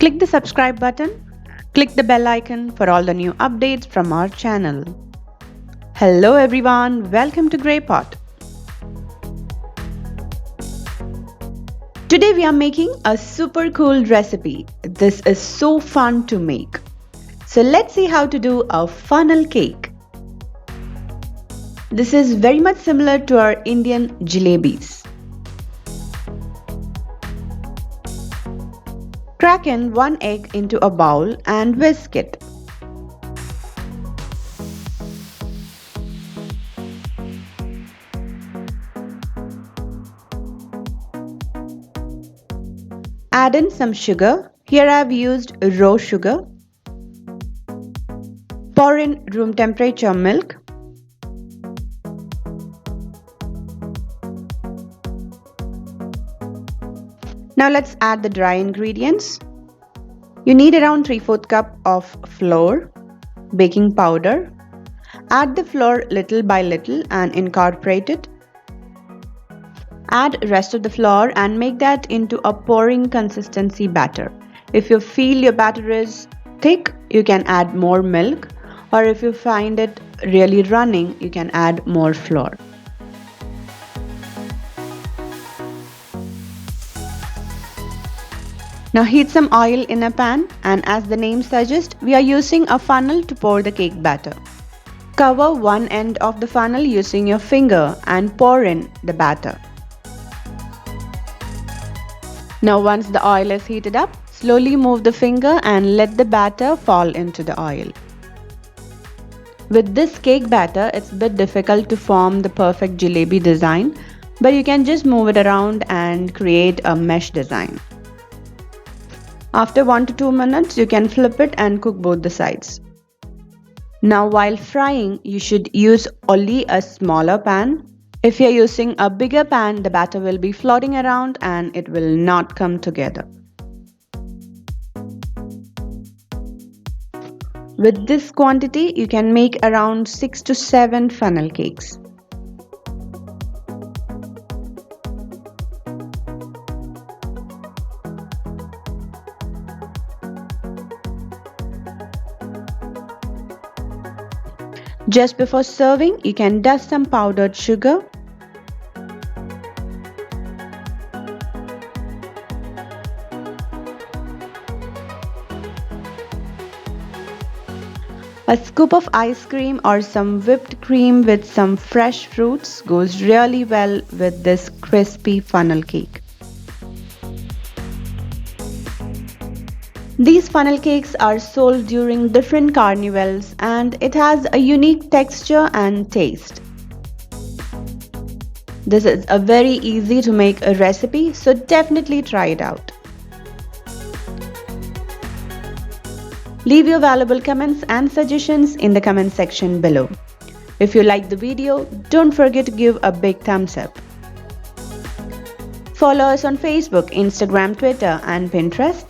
Click the subscribe button. Click the bell icon for all the new updates from our channel. Hello everyone, welcome to Grey Pot. Today we are making a super cool recipe. This is so fun to make. So let's see how to do a funnel cake. This is very much similar to our Indian jalebis. Crack in 1 egg into a bowl and whisk it. Add in some sugar. Here I have used raw sugar. Pour in room temperature milk. Now let's add the dry ingredients. You need around 3/4 cup of flour, baking powder. Add the flour little by little and incorporate it. Add rest of the flour and make that into a pouring consistency batter. If you feel your batter is thick, you can add more milk, or if you find it really running, you can add more flour. Now heat some oil in a pan, and as the name suggests, we are using a funnel to pour the cake batter. Cover one end of the funnel using your finger and pour in the batter. Now once the oil is heated up, slowly move the finger and let the batter fall into the oil. With this cake batter, it's a bit difficult to form the perfect jalebi design, but you can just move it around and create a mesh design. After 1 to 2 minutes, you can flip it and cook both the sides. Now while frying, you should use only a smaller pan. If you are using a bigger pan, the batter will be floating around and it will not come together. With this quantity, you can make around 6 to 7 funnel cakes. Just before serving, you can dust some powdered sugar. A scoop of ice cream or some whipped cream with some fresh fruits goes really well with this crispy funnel cake. These funnel cakes are sold during different carnivals and it has a unique texture and taste. This is a very easy to make a recipe, so definitely try it out. Leave your valuable comments and suggestions in the comment section below. If you liked the video, don't forget to give a big thumbs up. Follow us on Facebook, Instagram, Twitter and Pinterest.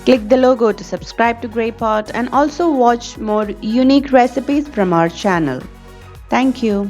Click the logo to subscribe to Grey Pot and also watch more unique recipes from our channel. Thank you.